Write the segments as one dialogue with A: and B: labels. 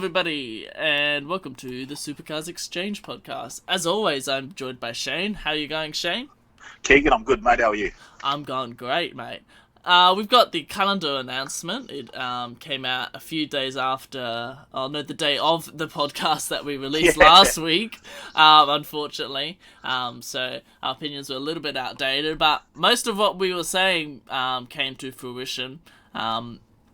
A: everybody, and welcome to the Supercars Exchange podcast. As always, I'm joined by Shane. How are you going, Shane?
B: Keegan, I'm good, mate. How are you?
A: I'm going great, mate. We've got the calendar announcement. It came out a few days after, oh no, the day of the podcast that we released
B: Yeah,
A: last week, unfortunately. So our opinions were a little bit outdated, but most of what we were saying came to fruition.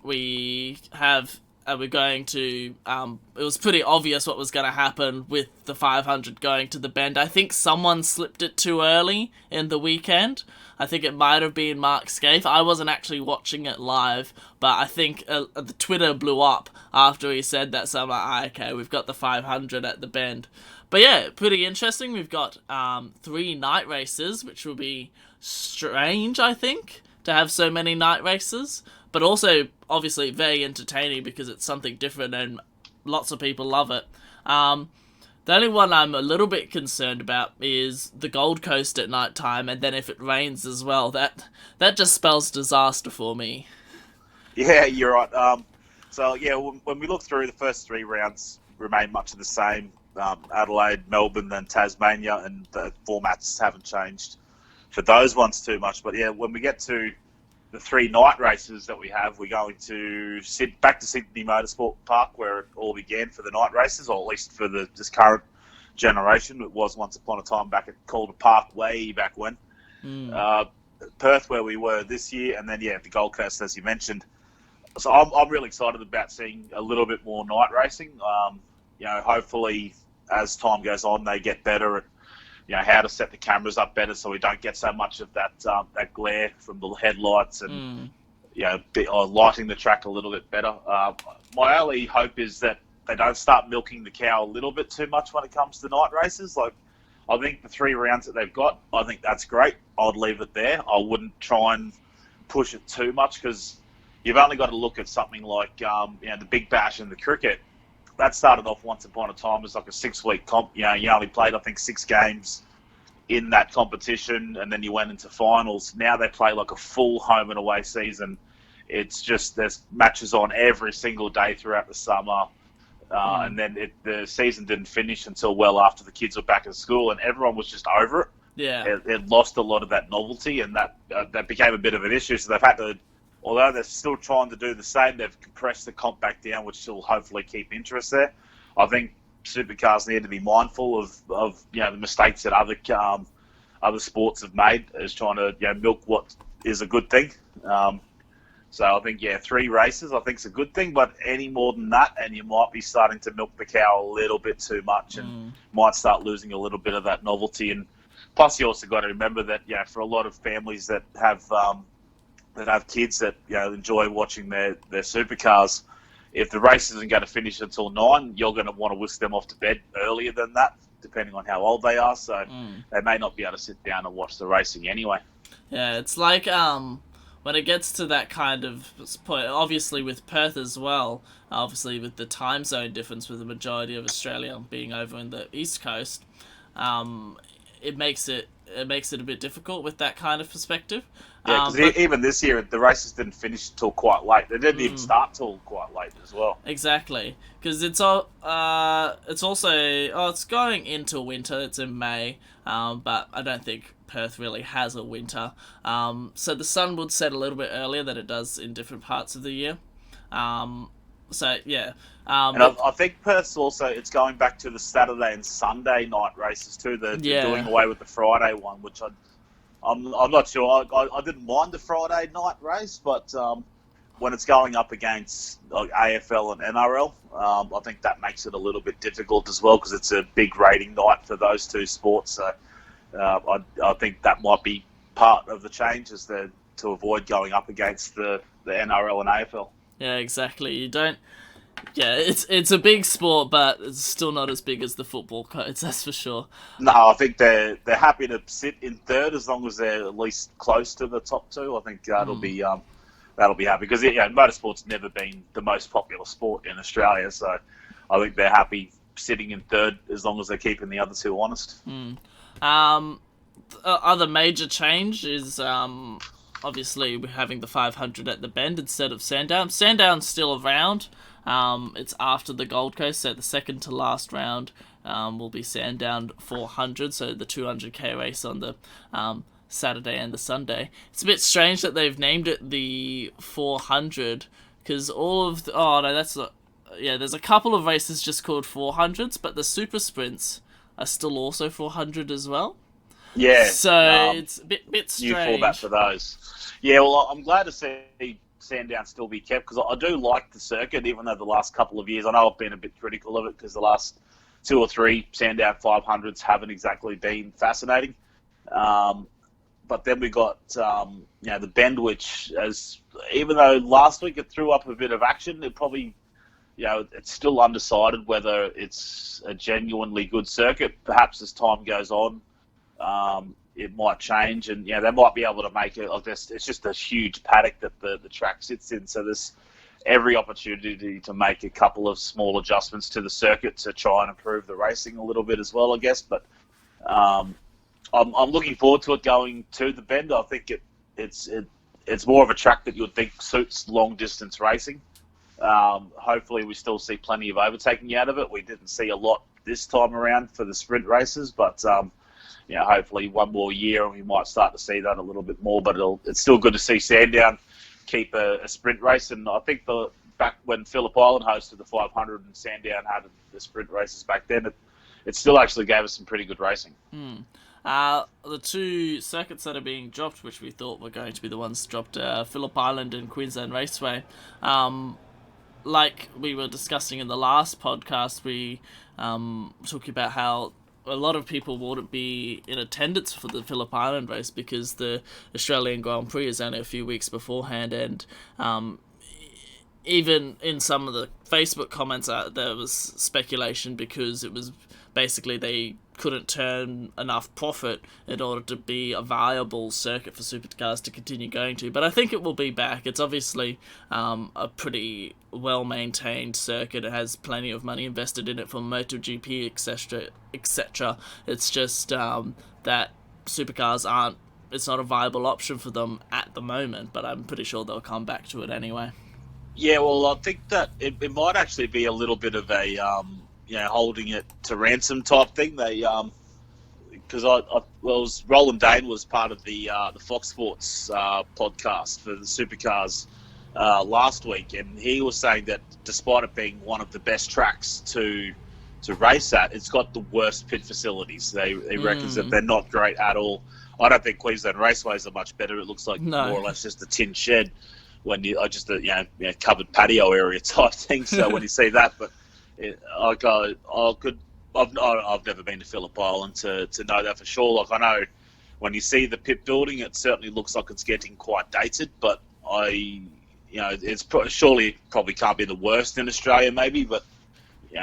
A: We have we're going to it was pretty obvious what was going to happen with the 500 going to the bend. I think someone slipped it too early in the weekend. I think it might have been Mark Scaife. I wasn't actually watching it live, but I think the Twitter blew up after he said that, so I'm like, okay, we've got the 500 at the bend. But yeah, pretty interesting. We've got 3 night races, which will be strange, I think, to have so many night races, but also obviously very entertaining because it's something different and lots of people love it. The only one I'm a little bit concerned about is the Gold Coast at night time, and then if it rains as well, that just spells disaster for me.
B: yeah, you're right. When we look through, the first 3 rounds remain much of the same. Adelaide, Melbourne, then Tasmania, and the formats haven't changed for those ones too much. But yeah, when we get to the 3 night races that we have, we're going to sit back to Sydney Motorsport Park where it all began for the night races, or at least for this current generation. It was once upon a time back at Calder Park, way back when. Uh, Perth, where we were this year, and then the Gold Coast, as you mentioned. So I'm really excited about seeing a little bit more night racing. Hopefully as time goes on, they get better at how to set the cameras up better so we don't get so much of that glare from the headlights and lighting the track a little bit better. My only hope is that they don't start milking the cow a little bit too much when it comes to night races. Like, I think the 3 rounds that they've got, I think that's great. I'd leave it there. I wouldn't try and push it too much because you've only got to look at something like the Big Bash and the cricket. That started off once upon a time as like a 6-week comp. You only played, I think, 6 games in that competition, and then you went into finals. Now they play like a full home and away season. It's just there's matches on every single day throughout the summer, and then the season didn't finish until well after the kids were back at school, and everyone was just over it.
A: Yeah.
B: It lost a lot of that novelty, and that became a bit of an issue. So they've had to. Although they're still trying to do the same, they've compressed the comp back down, which will hopefully keep interest there. I think supercars need to be mindful of the mistakes that other sports have made, as trying to milk what is a good thing. So I think 3 races I think is a good thing, but any more than that, and you might be starting to milk the cow a little bit too much, and might start losing a little bit of that novelty. And plus, you also got to remember that for a lot of families that have kids that enjoy watching their supercars, if the race isn't going to finish until 9, you're going to want to whisk them off to bed earlier than that, depending on how old they are. So they may not be able to sit down and watch the racing anyway.
A: Yeah, it's like when it gets to that kind of point, obviously with Perth as well, obviously with the time zone difference with the majority of Australia being over in the East Coast, it makes it a bit difficult with that kind of perspective.
B: Yeah, because even this year, the races didn't finish till quite late. They didn't even start till quite late as well.
A: Exactly, because it's also it's going into winter. It's in May, but I don't think Perth really has a winter. So the sun would set a little bit earlier than it does in different parts of the year. So yeah.
B: And I think Perth's also, it's going back to the Saturday and Sunday night races too. They're doing away with the Friday one, which I'm not sure. I didn't mind the Friday night race, but when it's going up against like AFL and NRL, I think that makes it a little bit difficult as well because it's a big rating night for those 2 sports. So I think that might be part of the change is to avoid going up against the NRL and AFL.
A: Yeah, exactly. You don't. Yeah, it's a big sport, but it's still not as big as the football codes, that's for sure.
B: No, I think they're happy to sit in third as long as they're at least close to the top 2. I think that'll be happy because motorsport's never been the most popular sport in Australia, so I think they're happy sitting in third as long as they're keeping the other 2 honest.
A: Other major change is obviously we're having the 500 at the bend instead of Sandown. Sandown's still around. It's after the Gold Coast, so the second to last round will be Sandown 400, so the 200k race on the Saturday and the Sunday. It's a bit strange that they've named it the 400 because all of the, oh no, that's not, yeah. There's a couple of races just called 400s, but the super sprints are still also 400 as well.
B: Yeah,
A: So it's a bit strange.
B: New format for those. Yeah, well, I'm glad to see Sandown still be kept because I do like the circuit, even though the last couple of years, I know I've been a bit critical of it because the last 2 or 3 Sandown 500s haven't exactly been fascinating. But then we got the Bend, which, even though last week it threw up a bit of action, it probably, it's still undecided whether it's a genuinely good circuit. Perhaps as time goes on, it might change, and they might be able to make it. It's just a huge paddock that the track sits in, so there's every opportunity to make a couple of small adjustments to the circuit to try and improve the racing a little bit as well, I guess. But I'm looking forward to it going to the Bend. I think it's more of a track that you would think suits long distance racing. Hopefully, we still see plenty of overtaking out of it. We didn't see a lot this time around for the sprint races, but hopefully one more year and we might start to see that a little bit more. But it's still good to see Sandown keep a sprint race. And I think back when Phillip Island hosted the 500 and Sandown had the sprint races back then, it still actually gave us some pretty good racing.
A: The 2 circuits that are being dropped, which we thought were going to be the ones dropped, Phillip Island and Queensland Raceway. Like we were discussing in the last podcast, we talked about how a lot of people wouldn't be in attendance for the Phillip Island race because the Australian Grand Prix is only a few weeks beforehand, and even in some of the Facebook comments, there was speculation because it was basically they couldn't turn enough profit in order to be a viable circuit for supercars to continue going to. But I think it will be back. It's obviously a pretty well-maintained circuit. It has plenty of money invested in it from MotoGP, etc., etc. It's just that supercars it's not a viable option for them at the moment, but I'm pretty sure they'll come back to it anyway.
B: Yeah, well, I think that it might actually be a little bit of a holding it to ransom type thing. They because Roland Dane was part of the Fox Sports podcast for the supercars last week, and he was saying that despite it being one of the best tracks to race at, it's got the worst pit facilities. They reckon that they're not great at all. I don't think Queensland Raceways are much better. It looks like more or less just a tin shed when just a covered patio area type thing. So when you see that, but I've never been to Phillip Island to know that for sure. Like I know when you see the pit building, it certainly looks like it's getting quite dated. But it's surely probably can't be the worst in Australia, maybe. But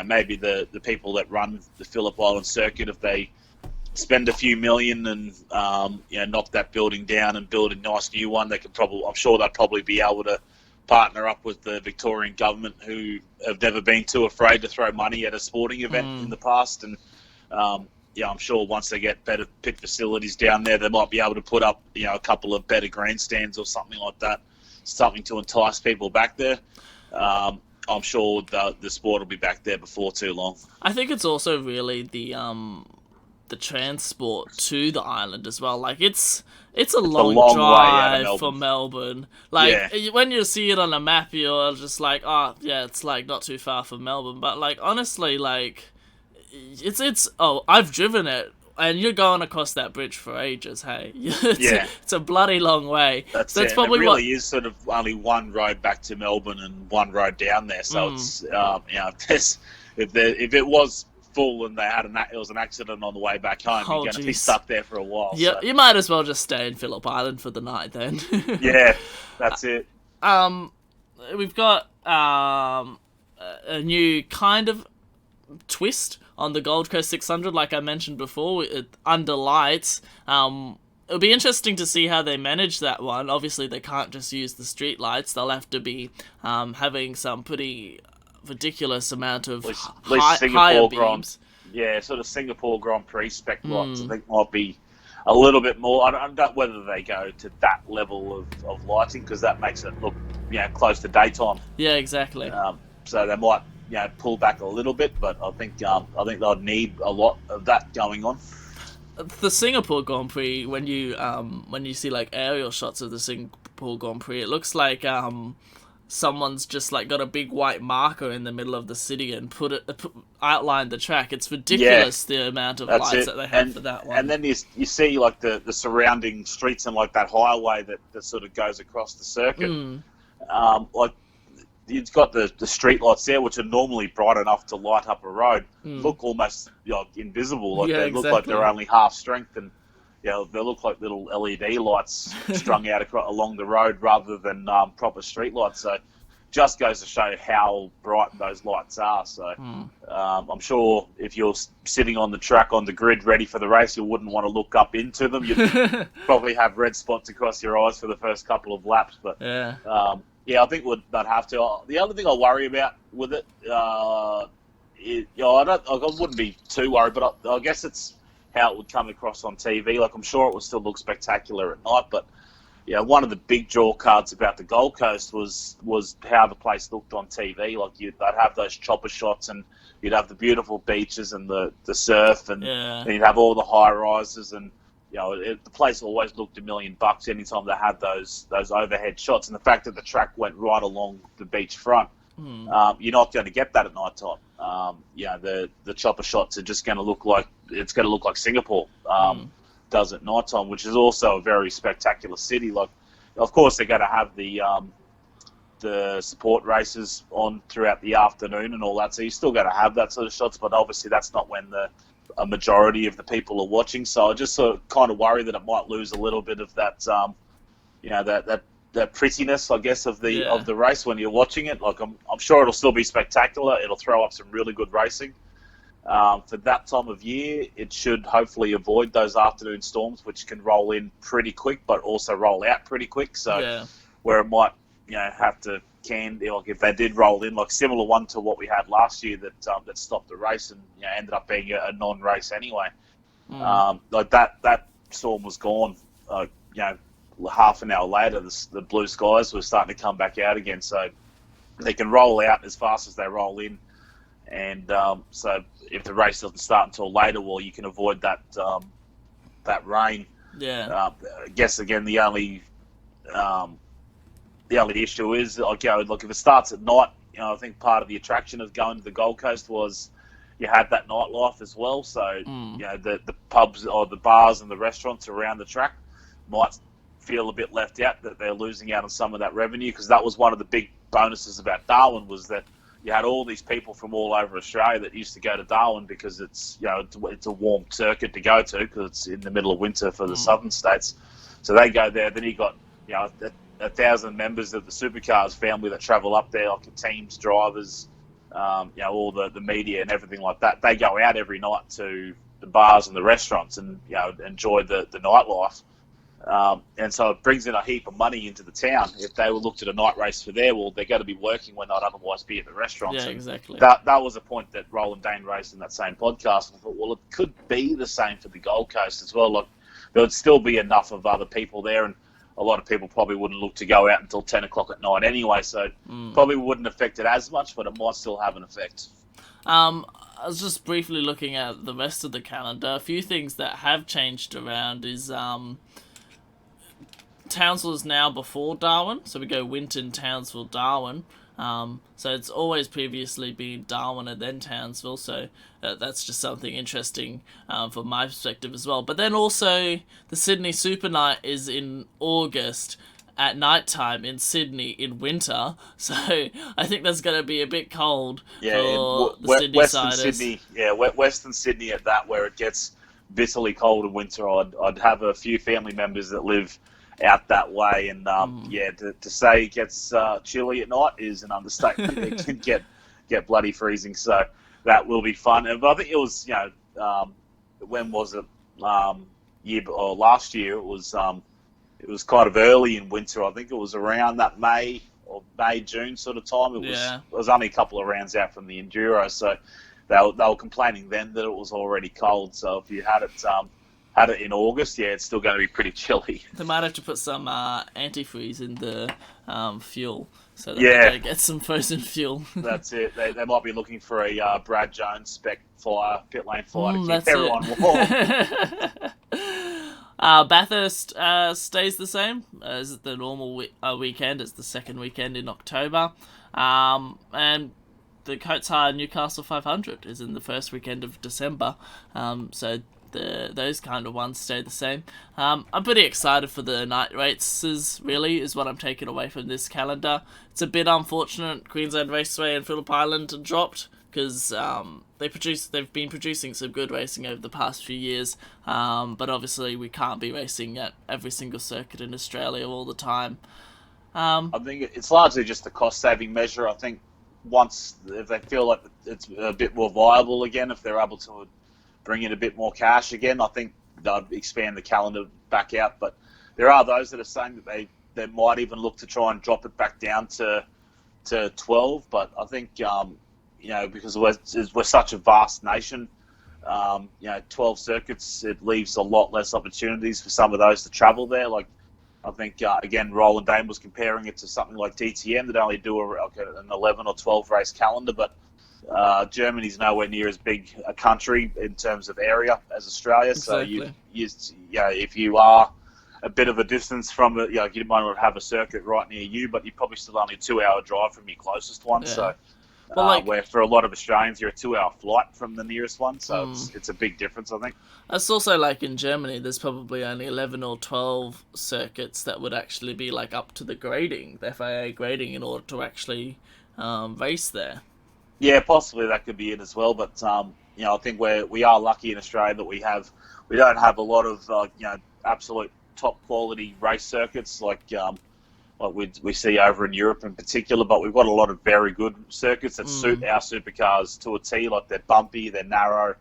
B: maybe the people that run the Phillip Island circuit, if they spend a few million and knock that building down and build a nice new one, I'm sure they'll probably be able to partner up with the Victorian government, who have never been too afraid to throw money at a sporting event in the past. And I'm sure once they get better pit facilities down there, they might be able to put up a couple of better grandstands or something like that, something to entice people back there. I'm sure the sport will be back there before too long.
A: I think it's also really the transport to the island as well. Like it's a long drive from Melbourne. Like when you see it on a map, you're just like, oh yeah, it's like not too far from Melbourne. But like honestly, like it's I've driven it, and you're going across that bridge for ages. Hey, it's a bloody long way.
B: That's probably it really is sort of only one road back to Melbourne and one road down there. So it's if it was full and it was an accident on the way back home, you're going to be stuck there for a while.
A: Yeah, so you might as well just stay in Phillip Island for the night then.
B: Yeah, that's it.
A: We've got a new kind of twist on the Gold Coast 600, like I mentioned before, under lights. It'll be interesting to see how they manage that one. Obviously, they can't just use the street lights. They'll have to be having some pretty ridiculous amount of higher beams.
B: Sort of Singapore Grand Prix spec lights. I think might be a little bit more. I don't know whether they go to that level of lighting, because that makes it look close to daytime.
A: Yeah, exactly.
B: so they might pull back a little bit, but I think they'll need a lot of that going on.
A: The Singapore Grand Prix, when you see like aerial shots of the Singapore Grand Prix, it looks like someone's just like got a big white marker in the middle of the city and outlined the track. It's ridiculous the amount of lights that they have for that one.
B: And then you see like the surrounding streets and like that highway that sort of goes across the circuit. Like you've got the street lights there, which are normally bright enough to light up a road, look almost invisible. Like they look like they're only half strength, and they look like little LED lights strung out along the road rather than proper street lights. So just goes to show how bright those lights are. So I'm sure if you're sitting on the track on the grid ready for the race, you wouldn't want to look up into them. You'd probably have red spots across your eyes for the first couple of laps. But I think they'd have to. The other thing I worry about with it, I wouldn't be too worried, but I guess it's how it would come across on TV. Like I'm sure it would still look spectacular at night, but one of the big draw cards about the Gold Coast was how the place looked on TV. Like they'd have those chopper shots, and you'd have the beautiful beaches and the surf, and you'd have all the high rises, and the place always looked $1 million anytime they had those overhead shots. And the fact that the track went right along the beach front, you're not going to get that at night time. The chopper shots are just going to look like Singapore does at night time, which is also a very spectacular city. Like, of course, they're going to have the support races on throughout the afternoon and all that, so you're still going to have that sort of shots, but obviously that's not when a majority of the people are watching. So I just sort of kind of worry that it might lose a little bit of that, that prettiness, I guess, of the race when you're watching it. Like I'm sure it'll still be spectacular. It'll throw up some really good racing. For that time of year, it should hopefully avoid those afternoon storms, which can roll in pretty quick, but also roll out pretty quick. So where it might, have to like if they did roll in, like similar one to what we had last year that stopped the race and ended up being a non-race anyway. Like that storm was gone. Half an hour later, the blue skies were starting to come back out again. So they can roll out as fast as they roll in. And so if the race doesn't start until later, well, you can avoid that rain. I guess again the only issue is look, if it starts at night, I think part of the attraction of going to the Gold Coast was you had that nightlife as well. So the pubs or the bars and the restaurants around the track might feel a bit left out, that they're losing out on some of that revenue, because that was one of the big bonuses about Darwin, was that you had all these people from all over Australia that used to go to Darwin because it's it's a warm circuit to go to because it's in the middle of winter for the southern states. So they go there. Then you got 1,000 members of the Supercars family that travel up there, like the teams, drivers, all the media and everything like that. They go out every night to the bars and the restaurants and enjoy the nightlife. And so it brings in a heap of money into the town. If they were looked at a night race for there, well, they're going to be working when they'd otherwise be at the restaurants.
A: Yeah, exactly.
B: That was a point that Roland Dane raised in that same podcast. I thought, well, it could be the same for the Gold Coast as well. Like, there would still be enough of other people there, and a lot of people probably wouldn't look to go out until 10 o'clock at night anyway, so probably wouldn't affect it as much, but it might still have an effect.
A: I was just briefly looking at the rest of the calendar. A few things that have changed around is Townsville is now before Darwin, so we go Winton, Townsville, Darwin. So it's always previously been Darwin and then Townsville, so that's just something interesting from my perspective as well. But then also the Sydney Super Night is in August at night time in Sydney in winter, so I think that's going to be a bit cold for the Sydney-siders.
B: Western Sydney at that, where it gets bitterly cold in winter. I'd have a few family members that live out that way, and to say it gets chilly at night is an understatement. It can get bloody freezing, so that will be fun. And I think it was when was it last year it was kind of early in winter. I think it was around that May June sort of time. It was only a couple of rounds out from the Enduro, so they were complaining then that it was already cold. So if you had it in August, it's still going to be pretty chilly.
A: They might have to put some antifreeze in the fuel so that they
B: Yeah,
A: go get some frozen fuel.
B: that's it. They might be looking for a Brad Jones spec flyer, pit lane flyer to keep
A: That's it.
B: everyone warm.
A: Bathurst stays the same as the normal weekend. It's the second weekend in October. And the Coates Hire Newcastle 500 is in the first weekend of December. So those kind of ones stay the same. I'm pretty excited for the night races, really, is what I'm taking away from this calendar. It's a bit unfortunate Queensland Raceway and Phillip Island dropped, because they've been producing some good racing over the past few years, but obviously we can't be racing at every single circuit in Australia all the time.
B: I think it's largely just a cost-saving measure. I think once if they feel like it's a bit more viable again, if they're able to bring in a bit more cash again, I think they'll expand the calendar back out. But there are those that are saying that they might even look to try and drop it back down to 12. But I think because we're such a vast nation, 12 circuits, it leaves a lot less opportunities for some of those to travel there. Like, I think, again, Roland Dane was comparing it to something like DTM that only do an 11 or 12 race calendar, but Germany's nowhere near as big a country in terms of area as Australia.
A: Exactly.
B: So if you are a bit of a distance from it, you might not have a circuit right near you, but you're probably still only a 2-hour drive from your closest one.
A: Yeah.
B: So,
A: Well,
B: where for a lot of Australians, you're a 2-hour flight from the nearest one. So it's a big difference, I think.
A: it's also like in Germany, there's probably only 11 or 12 circuits that would actually be like up to the grading, the FIA grading, in order to actually race there.
B: Yeah, possibly that could be it as well. But I think we are lucky in Australia that we don't have a lot of absolute top quality race circuits like we see over in Europe in particular. But we've got a lot of very good circuits that suit our supercars to a T. Like, they're bumpy, they're narrow.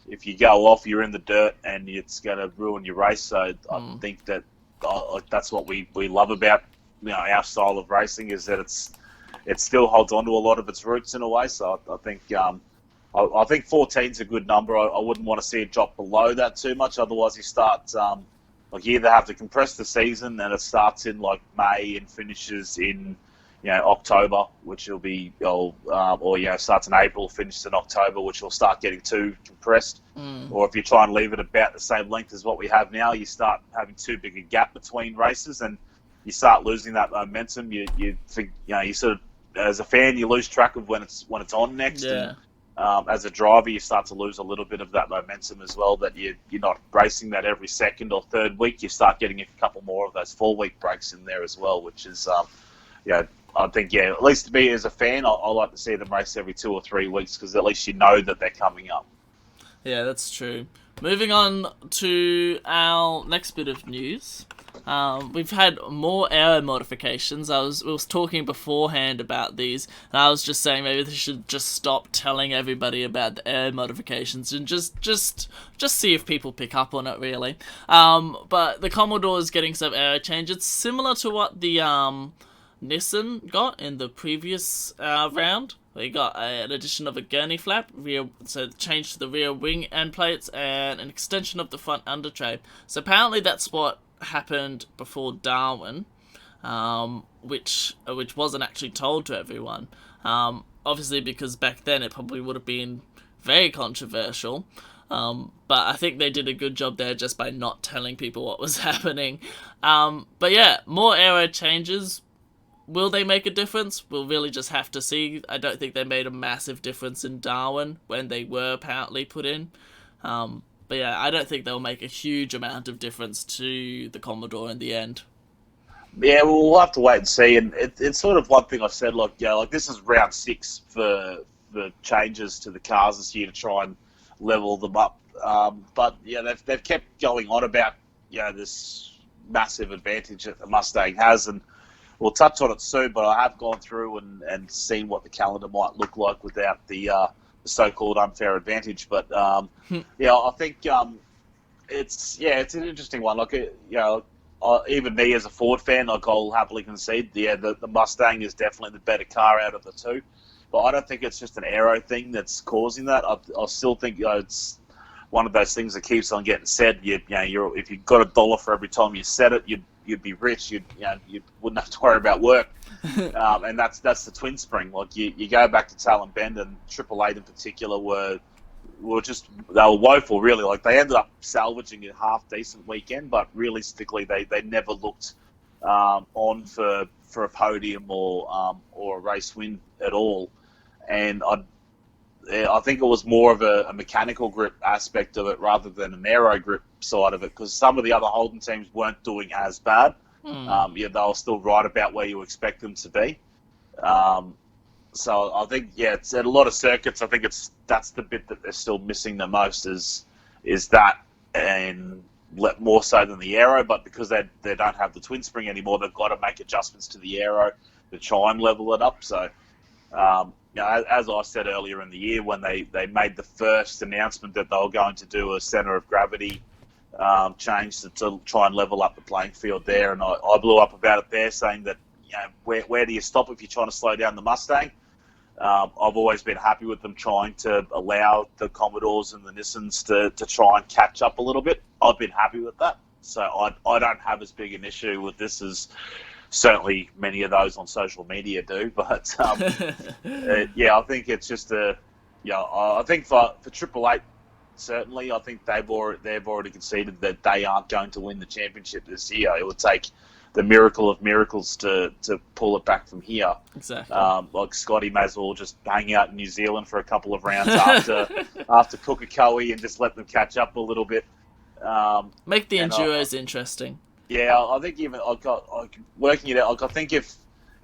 B: If you go off, you're in the dirt, and it's going to ruin your race. So I think that that's what we love about our style of racing, is that it still holds on to a lot of its roots in a way. So I think I think 14's a good number. I wouldn't want to see it drop below that too much. Otherwise, you start you either have to compress the season, and it starts in like May and finishes in October, which will be or starts in April, finishes in October, which will start getting too compressed. Or if you try and leave it about the same length as what we have now, you start having too big a gap between races, and you start losing that momentum. You sort of, as a fan, you lose track of when it's on next.
A: Yeah.
B: And as a driver, you start to lose a little bit of that momentum as well. That you're not racing that every second or third week. You start getting a couple more of those 4-week breaks in there as well, which is I think at least to me as a fan, I like to see them race every 2 or 3 weeks, because at least you know that they're coming up.
A: Yeah, that's true. Moving on to our next bit of news. We've had more aero modifications. We was talking beforehand about these, and I was just saying maybe they should just stop telling everybody about the aero modifications and just see if people pick up on it, really. But the Commodore is getting some aero changes. It's similar to what the Nissan got in the previous round. We got an addition of a gurney flap, so change to the rear wing end plates, and an extension of the front under tray. So apparently that's what happened before Darwin, which wasn't actually told to everyone. Obviously, because back then it probably would have been very controversial. But I think they did a good job there just by not telling people what was happening. But yeah, more aero changes. Will they make a difference? We'll really just have to see. I don't think they made a massive difference in Darwin when they were apparently put in. But yeah, I don't think they'll make a huge amount of difference to the Commodore in the end.
B: Yeah, well, we'll have to wait and see. And it's sort of one thing I've said, like this is round 6 for the changes to the cars this year to try and level them up. But they've kept going on about this massive advantage that the Mustang has, and we'll touch on it soon. But I have gone through and seen what the calendar might look like without the so-called unfair advantage. But I think it's an interesting one. Like even me as a Ford fan, like, I'll happily concede, the Mustang is definitely the better car out of the two. But I don't think it's just an aero thing that's causing that. I still think it's one of those things that keeps on getting said. If you've got $1 for every time you said it, you'd be rich. You wouldn't have to worry about work. And that's the twin spring. Like you go back to Talon Bend and Triple Eight in particular were they were woeful really. Like they ended up salvaging a half decent weekend, but realistically they never looked on for a podium or a race win at all. And I think it was more of a mechanical grip aspect of it rather than an aero grip side of it, because some of the other Holden teams weren't doing as bad. They were still right about where you expect them to be. So I think, it's at a lot of circuits. I think that's the bit that they're still missing the most is that, and more so than the aero. But because they don't have the twin spring anymore, they've got to make adjustments to the aero to try and level it up. So. As I said earlier in the year, when they made the first announcement that they were going to do a centre of gravity change to try and level up the playing field there, and I blew up about it there, saying that where do you stop if you're trying to slow down the Mustang? I've always been happy with them trying to allow the Commodores and the Nissans to try and catch up a little bit. I've been happy with that, so I don't have as big an issue with this as certainly many of those on social media do, but I think it's just I think for Triple Eight, certainly, I think they've already conceded that they aren't going to win the championship this year. It would take the miracle of miracles to pull it back from here.
A: Exactly.
B: Like Scotty may as well just hang out in New Zealand for a couple of rounds after Pukekohe and just let them catch up a little bit.
A: Make the enduros interesting.
B: Yeah, I think even working it out. I think if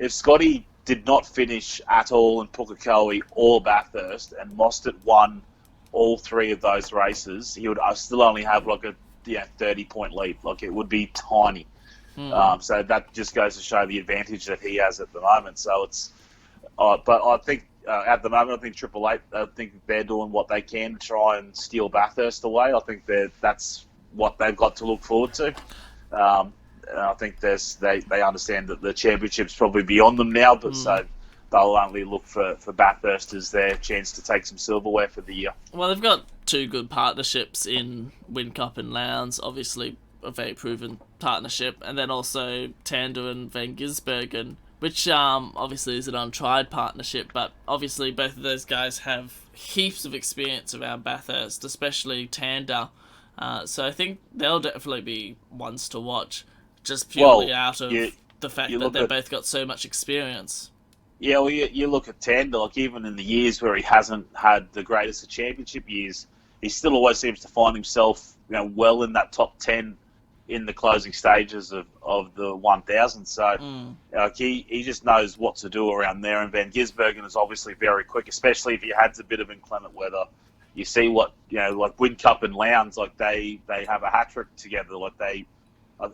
B: Scotty did not finish at all in Pukekohe or Bathurst, and Mostert won all three of those races, he would still only have like a 30-point lead. Like it would be tiny. So that just goes to show the advantage that he has at the moment. So it's, but I think at the moment, I think Triple Eight, I think they're doing what they can to try and steal Bathurst away. I think that's what they've got to look forward to. I think they understand that the championship's probably beyond them now, but so they'll only look for Bathurst as their chance to take some silverware for the year.
A: Well, they've got two good partnerships in Whincup and Lowndes, obviously a very proven partnership, and then also Tander and Van Gisbergen, which obviously is an untried partnership, but obviously both of those guys have heaps of experience around Bathurst, especially Tander. So I think they'll definitely be ones to watch, just purely out of the fact that they've both got so much experience.
B: Yeah, well, you look at Tander, like even in the years where he hasn't had the greatest of championship years, he still always seems to find himself, well in that top 10 in the closing stages of the 1000. So he just knows what to do around there. And Van Gisbergen is obviously very quick, especially if he has a bit of inclement weather. You see what, like Whincup and Lowndes, like they have a hat trick together. Like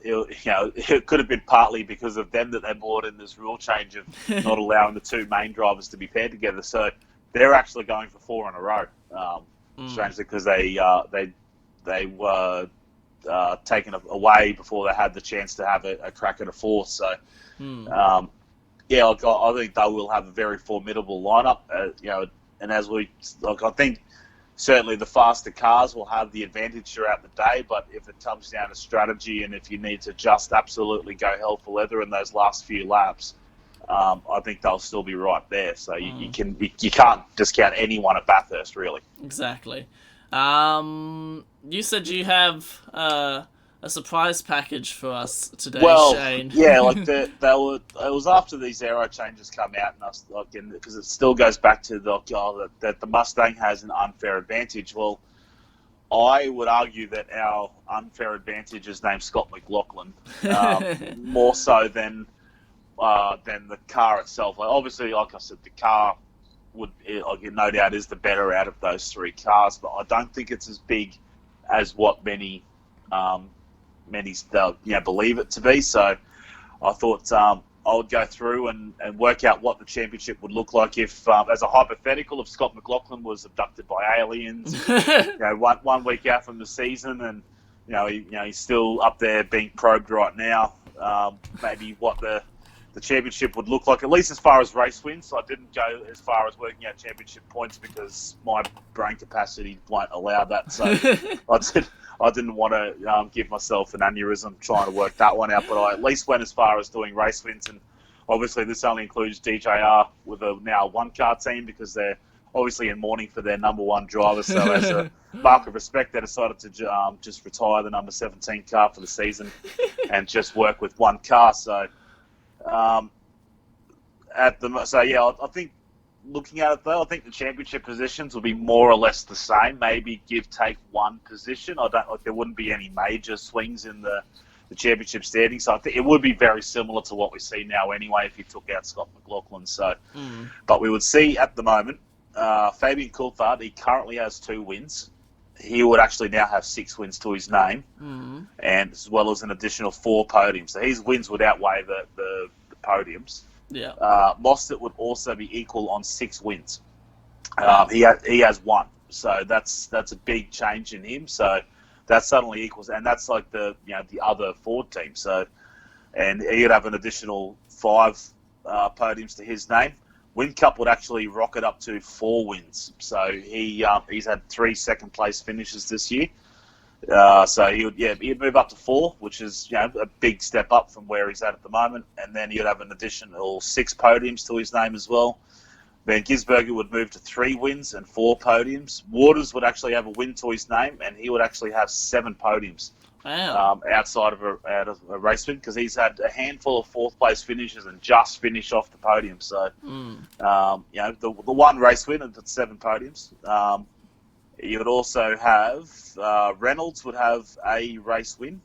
B: it could have been partly because of them that they brought in this rule change of not allowing the two main drivers to be paired together. So they're actually going for 4 in a row. Strangely, because they were taken away before they had the chance to have a crack at a fourth. So I think they will have a very formidable lineup. And as I think. Certainly the faster cars will have the advantage throughout the day, but if it comes down to strategy and if you need to just absolutely go hell for leather in those last few laps, I think they'll still be right there. So you can't discount anyone at Bathurst, really. Exactly.
A: You said you have a surprise package for us today, Shane.
B: Yeah, like it was after these aero changes come out, and I was like, because it still goes back to that the Mustang has an unfair advantage. Well, I would argue that our unfair advantage is named Scott McLaughlin, more so than the car itself. Like, obviously, like I said, the car would, no doubt, is the better out of those three cars, but I don't think it's as big as what many believe it to be. So I thought I would go through and work out what the championship would look like if, as a hypothetical, if Scott McLaughlin was abducted by aliens, one week out from the season, and he's still up there being probed right now. Maybe what the championship would look like, at least as far as race wins. So I didn't go as far as working out championship points because my brain capacity won't allow that. So I didn't want to give myself an aneurysm trying to work that one out, but I at least went as far as doing race wins, and obviously this only includes DJR with a now one-car team because they're obviously in mourning for their number one driver. So as a mark of respect, they decided to just retire the number 17 car for the season and just work with one car. So um, I think looking at it though, I think the championship positions will be more or less the same. Maybe take one position. I don't like there wouldn't be any major swings in the championship standings. So I think it would be very similar to what we see now anyway if you took out Scott McLaughlin. So, but we would see at the moment Fabian Coulthard. He currently has 2 wins. He would actually now have 6 wins to his name, and as well as an additional 4 podiums. So his wins would outweigh the podiums.
A: Yeah.
B: Mostert would also be equal on 6 wins. He has 1, so that's a big change in him. So that suddenly equals, and that's like the other Ford team. So, and he'd have an additional 5 podiums to his name. Whincup would actually rocket up to 4 wins. So he's had 3 second place finishes this year. So he'd move up to 4, which is a big step up from where he's at the moment, and then he'd have an additional 6 podiums to his name as well. Van Gisbergen would move to 3 wins and 4 podiums. Waters would actually have a win to his name, and he would actually have 7 podiums.
A: Wow.
B: Outside of a race win, because he's had a handful of 4th place finishes and just finished off the podium. So the one race win and 7 podiums. You would also have Reynolds would have a race win,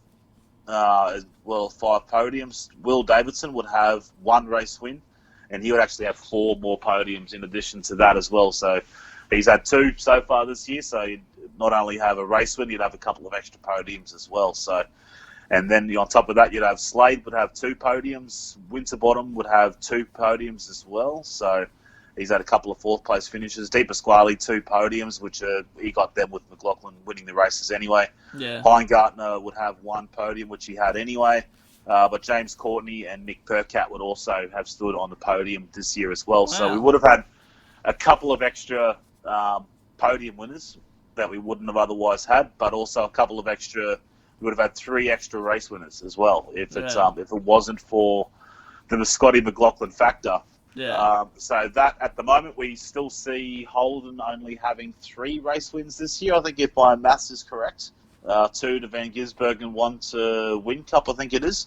B: as well as 5 podiums. Will Davidson would have 1 race win, and he would actually have 4 more podiums in addition to that as well. So he's had 2 so far this year. So you'd not only have a race win, you'd have a couple of extra podiums as well. So, and then on top of that, you'd have Slade would have 2 podiums. Winterbottom would have 2 podiums as well. So he's had a couple of 4th place finishes. De Pasquale 2 podiums, which he got them with McLaughlin winning the races anyway.
A: Yeah.
B: Heingartner would have 1 podium, which he had anyway. But James Courtney and Nick Percat would also have stood on the podium this year as well. Wow. So we would have had a couple of extra podium winners that we wouldn't have otherwise had, but also a couple of extra. We would have had 3 extra race winners as well if it wasn't for the Scotty McLaughlin factor.
A: Yeah.
B: So that at the moment we still see Holden only having 3 race wins this year. I think if my maths is correct, 2 to Van Gisbergen, 1 to Whincup, I think it is.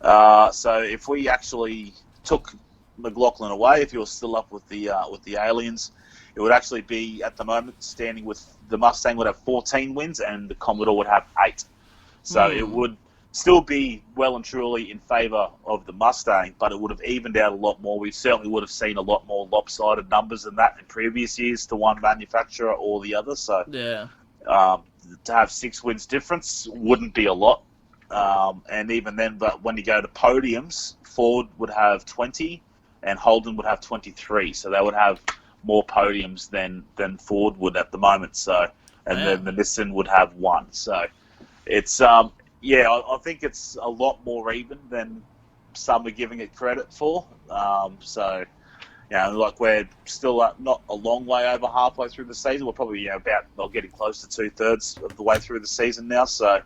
B: So if we actually took McLaughlin away, if he was still up with the aliens, it would actually be at the moment standing with the Mustang would have 14 wins and the Commodore would have 8. So it would still be well and truly in favour of the Mustang, but it would have evened out a lot more. We certainly would have seen a lot more lopsided numbers than that in previous years to one manufacturer or the other. So to have 6 wins difference wouldn't be a lot. And even then, but when you go to podiums, Ford would have 20 and Holden would have 23. So they would have more podiums than Ford would at the moment. So, and then the Nissan would have 1. So it's I think it's a lot more even than some are giving it credit for. So like we're still not a long way over halfway through the season. We're probably getting close to 2/3 of the way through the season now. So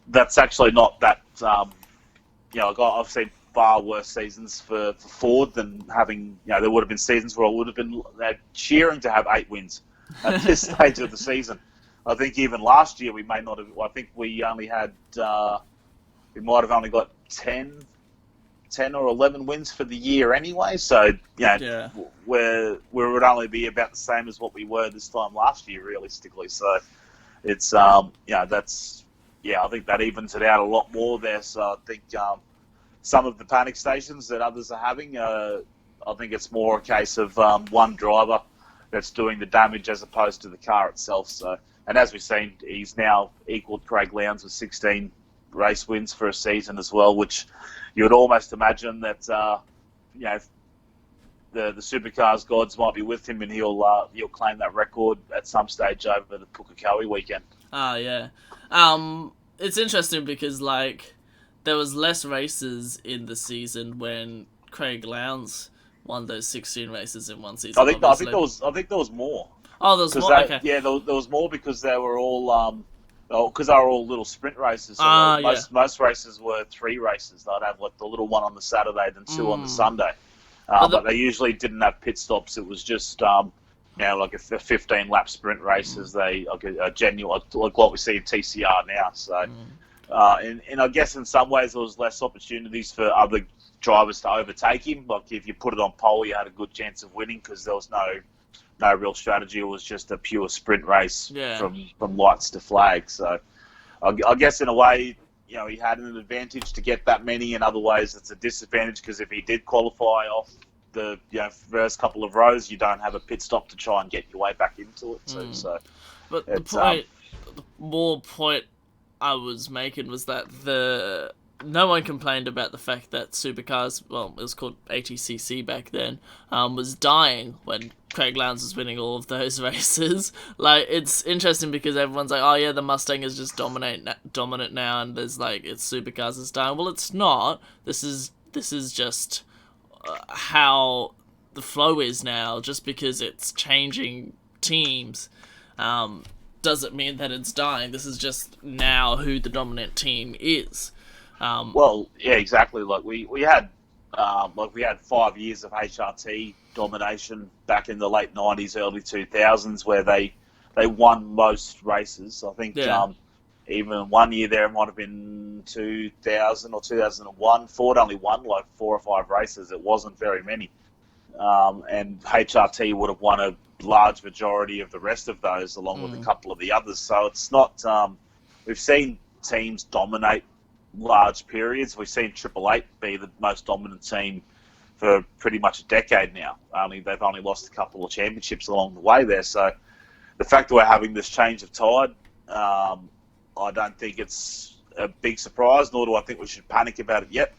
B: that's actually not that. I've seen far worse seasons for Ford than having. There would have been seasons where I would have been cheering to have 8 wins at this stage of the season. I think even last year we may not have. I think we only had. We might have only got 10 or 11 wins for the year anyway. So we would only be about the same as what we were this time last year, realistically. So it's that's I think that evens it out a lot more there. So I think some of the panic stations that others are having, I think it's more a case of one driver that's doing the damage as opposed to the car itself. So, and as we've seen, he's now equaled Craig Lowndes with 16 race wins for a season as well, which you would almost imagine that the supercars gods might be with him and he'll claim that record at some stage over the Pukekohe weekend.
A: It's interesting because there was less races in the season when Craig Lowndes won those 16 races in one season.
B: I think there was more.
A: Oh, there was more. Okay.
B: Yeah, there was more because they were all Oh, because they were all little sprint races. So
A: Yeah.
B: most races were 3 races. They'd have like the little one on the Saturday, then 2 on the
A: Mm.
B: Sunday.
A: But
B: But they usually didn't have pit stops. It was just like a 15 lap sprint races. They like a genuine like what we see in TCR now. So and I guess in some ways there was less opportunities for other drivers to overtake him. Like if you put it on pole, you had a good chance of winning because there was no real strategy. It was just a pure sprint race
A: yeah.
B: from lights to flag. So I guess in a way, he had an advantage to get that many. In other ways, it's a disadvantage because if he did qualify off the first couple of rows, you don't have a pit stop to try and get your way back into it too. So
A: But
B: it's
A: the more point I was making was that no one complained about the fact that supercars, well, it was called ATCC back then, was dying when Craig Lowndes was winning all of those races. Like, it's interesting because everyone's like, oh yeah, the Mustang is just dominant now, and there's like, it's supercars is dying. Well, it's not. This is just how the flow is now. Just because it's changing teams, doesn't mean that it's dying. This is just now who the dominant team is.
B: well, yeah, exactly. Like we had 5 years of HRT domination back in the late '90s, early 2000s, where they won most races. I think
A: Yeah.
B: even one year there, it might have been 2000 or 2001. Ford only won like 4 or 5 races. It wasn't very many. And HRT would have won a large majority of the rest of those, along with a couple of the others. So it's not. We've seen teams dominate large periods. We've seen Triple Eight be the most dominant team for pretty much a decade now. They've only lost a couple of championships along the way there. So the fact that we're having this change of tide, I don't think it's a big surprise, nor do I think we should panic about it yet.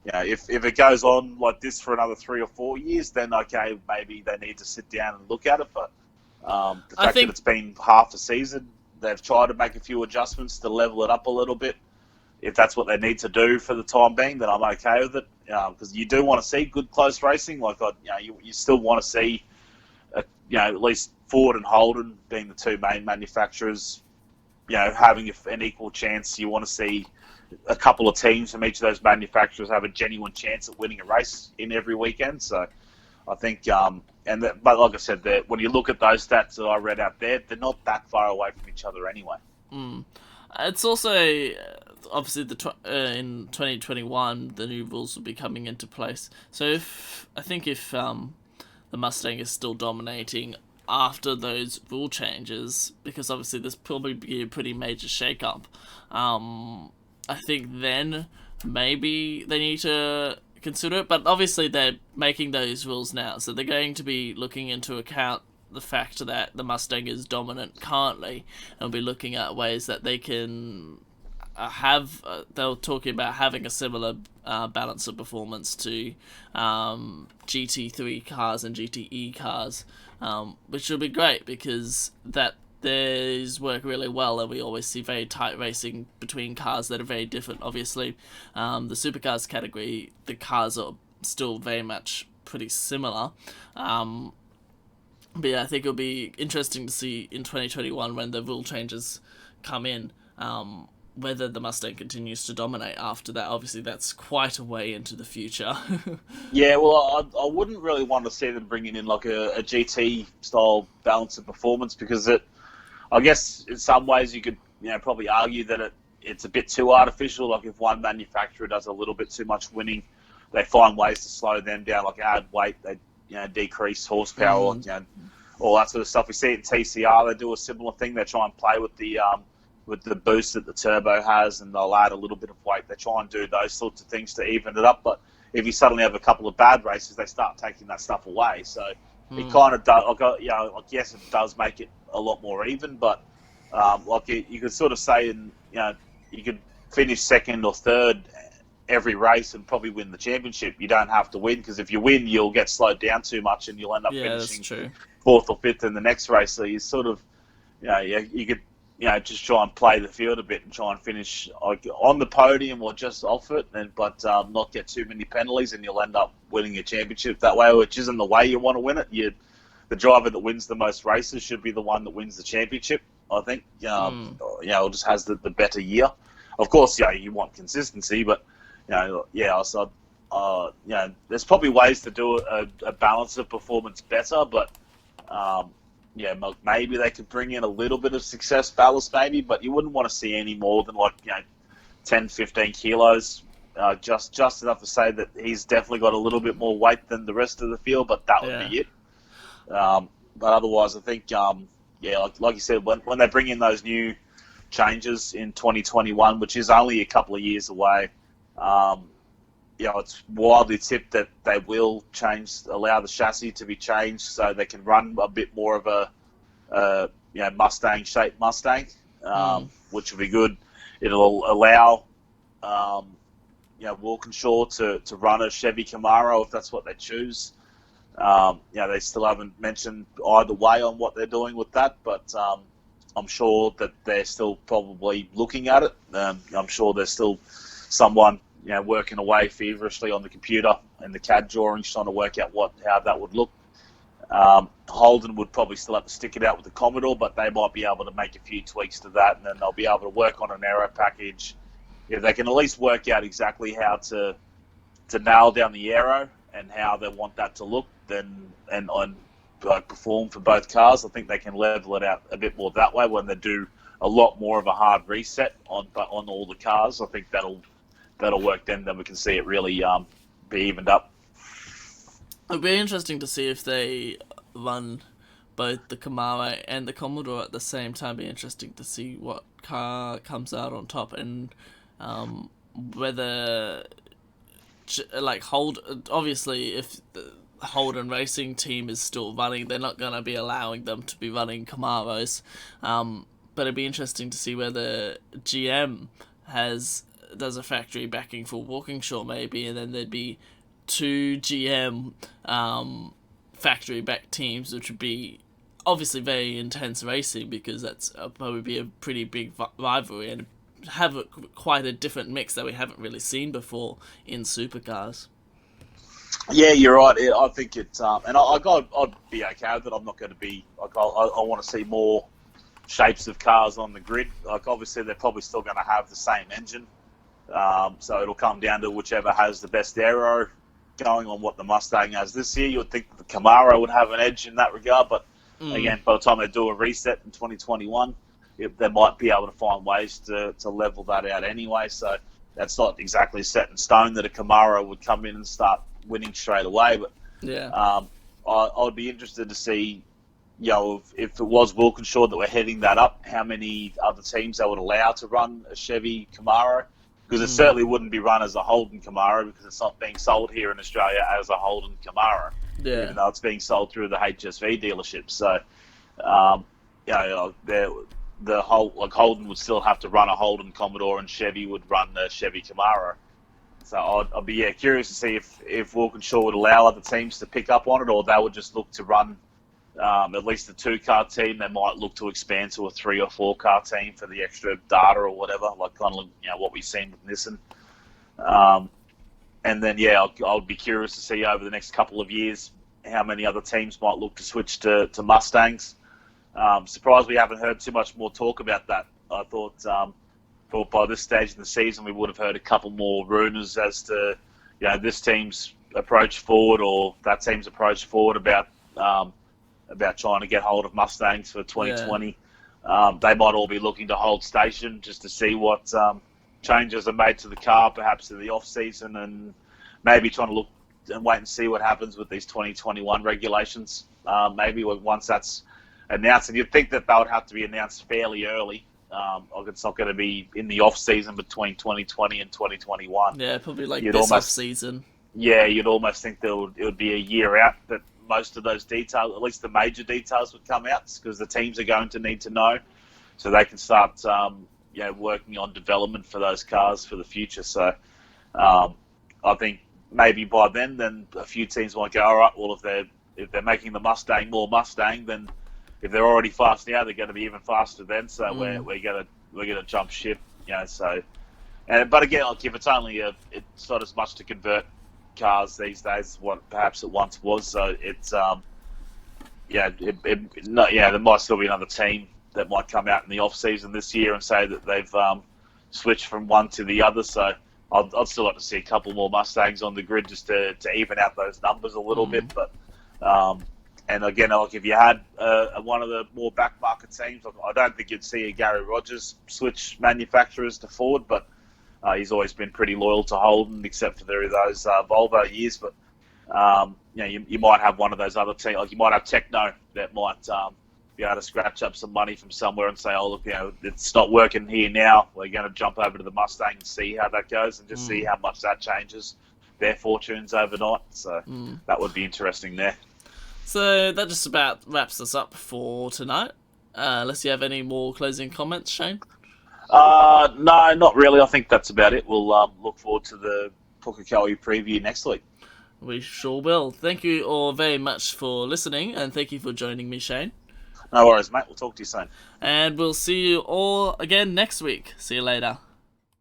B: If it goes on like this for another 3 or 4 years, then okay, maybe they need to sit down and look at it. But the fact that it's been half a season, they've tried to make a few adjustments to level it up a little bit. If that's what they need to do for the time being, then I'm okay with it. Because you do want to see good close racing. Like you still want to see, at least Ford and Holden being the 2 main manufacturers, having an equal chance. You want to see a couple of teams from each of those manufacturers have a genuine chance at winning a race in every weekend. So I think, but like I said, when you look at those stats that I read out there, they're not that far away from each other anyway.
A: It's also obviously in 2021 the new rules will be coming into place. So if the Mustang is still dominating after those rule changes, because obviously there's probably be a pretty major shake-up, I think then maybe they need to consider it. But obviously they're making those rules now, so they're going to be looking into account the fact that the Mustang is dominant currently, and be looking at ways that they can they're talking about having a similar balance of performance to GT3 cars and GTE cars, which will be great because these work really well, and we always see very tight racing between cars that are very different. Obviously, the supercars category, the cars are still very much pretty similar. But yeah, I think it'll be interesting to see in 2021 when the rule changes come in, whether the Mustang continues to dominate after that. Obviously, that's quite a way into the future.
B: Yeah, well, I wouldn't really want to see them bringing in like a GT style balance of performance because I guess in some ways you could probably argue that it's a bit too artificial. Like if one manufacturer does a little bit too much winning, they find ways to slow them down, like add weight, they decrease horsepower, all that sort of stuff. We see it in TCR. They do a similar thing. They try and play with the boost that the turbo has, and they'll add a little bit of weight. They try and do those sorts of things to even it up. But if you suddenly have a couple of bad races, they start taking that stuff away. So it kind of does. Yes, it does make it a lot more even. But you could sort of say, you could finish second or third every race and probably win the championship. You don't have to win because if you win, you'll get slowed down too much and you'll end up finishing 4th or 5th in the next race. So you sort of, you could, just try and play the field a bit and try and finish on the podium or just off it, but not get too many penalties, and you'll end up winning a championship that way, which isn't the way you want to win it. The driver that wins the most races should be the one that wins the championship. I think.
A: Mm.
B: It just has the better year. Of course, you want consistency, but So, there's probably ways to do a balance of performance better, but um, maybe they could bring in a little bit of success ballast, maybe, but you wouldn't want to see any more than 10, 15 kilos. Just enough to say that he's definitely got a little bit more weight than the rest of the field, but that would
A: Yeah.
B: be it. But otherwise, I think, like you said, when they bring in those new changes in 2021, which is only a couple of years away, um, it's widely tipped that they will allow the chassis to be changed so they can run a bit more of a Mustang-shaped Mustang,
A: Mm.
B: which will be good. It'll allow Walkinshaw to run a Chevy Camaro if that's what they choose. They still haven't mentioned either way on what they're doing with that, but I'm sure that they're still probably looking at it. I'm sure there's still someone working away feverishly on the computer and the CAD drawings trying to work out how that would look. Holden would probably still have to stick it out with the Commodore, but they might be able to make a few tweaks to that, and then they'll be able to work on an aero package. If they can at least work out exactly how to nail down the aero and how they want that to look, then and perform for both cars, I think they can level it out a bit more that way when they do a lot more of a hard reset on all the cars. I think that'll work then. Then we can see it really be evened up.
A: It'd be interesting to see if they run both the Camaro and the Commodore at the same time. Be interesting to see what car comes out on top, and whether Hold. Obviously, if the Holden Racing team is still running, they're not gonna be allowing them to be running Camaros. But it'd be interesting to see whether GM does a factory backing for Walkinshaw maybe, and then there'd be two GM factory back teams, which would be obviously very intense racing because that's probably be a pretty big rivalry and have quite a different mix that we haven't really seen before in supercars.
B: Yeah, you're right. I think it's and I'd be okay with it. I'm not going to be I want to see more shapes of cars on the grid. Like obviously they're probably still going to have the same engine, so it'll come down to whichever has the best aero. Going on what the Mustang has this year, you would think the Camaro would have an edge in that regard, but again, by the time they do a reset in 2021, they might be able to find ways to level that out anyway. So that's not exactly set in stone that a Camaro would come in and start winning straight away. But
A: Yeah.
B: I would be interested to see, if it was Wilkinshaw that were heading that up, how many other teams they would allow to run a Chevy Camaro. Because it certainly wouldn't be run as a Holden Camaro because it's not being sold here in Australia as a Holden Camaro,
A: Yeah.
B: even though it's being sold through the HSV dealership. So, the whole Holden would still have to run a Holden Commodore, and Chevy would run the Chevy Camaro. So I'd be curious to see if Walkinshaw would allow other teams to pick up on it, or they would just look to run at least a 2-car team. They might look to expand to a 3 or 4-car team for the extra data or whatever, like kind of what we've seen with Nissan. And then I'll be curious to see over the next couple of years how many other teams might look to switch to Mustangs. Surprised we haven't heard too much more talk about that. I thought by this stage in the season we would have heard a couple more rumours as to this team's approach forward or that team's approach forward about trying to get hold of Mustangs for 2020. Yeah. They might all be looking to hold station just to see what changes are made to the car, perhaps in the off season, and maybe trying to look and wait and see what happens with these 2021 regulations. Maybe once that's announced, and you'd think that they would have to be announced fairly early. It's not going to be in the off season between 2020 and 2021.
A: Yeah, probably like this off season.
B: Yeah, you'd almost think that it would be a year out that most of those details, at least the major details, would come out because the teams are going to need to know so they can start working on development for those cars for the future. So I think maybe by then a few teams might go, all right, well, if they're making the Mustang more Mustang, then if they're already fast now, they're going to be even faster then. So we're gonna jump ship, So, but again, if it's only it's not as much to convert cars these days as what perhaps it once was. So it's there might still be another team that might come out in the off season this year and say that they've switched from one to the other. So I'd still like to see a couple more Mustangs on the grid just to even out those numbers a little bit. But and again, like if you had one of the more back market teams, I don't think you'd see a Gary Rogers switch manufacturers to Ford, but he's always been pretty loyal to Holden, except for those Volvo years. But you might have one of those other teams, like you might have Techno that might be able to scratch up some money from somewhere and say, oh, look, it's not working here now. We're going to jump over to the Mustang and see how that goes and just see how much that changes their fortunes overnight. So that would be interesting there.
A: So that just about wraps us up for tonight. Unless you have any more closing comments, Shane?
B: No, not really. I think that's about it. We'll look forward to the Pukekohe preview next week.
A: We sure will. Thank you all very much for listening, and thank you for joining me, Shane.
B: No worries, mate. We'll talk to you soon.
A: And we'll see you all again next week. See you later.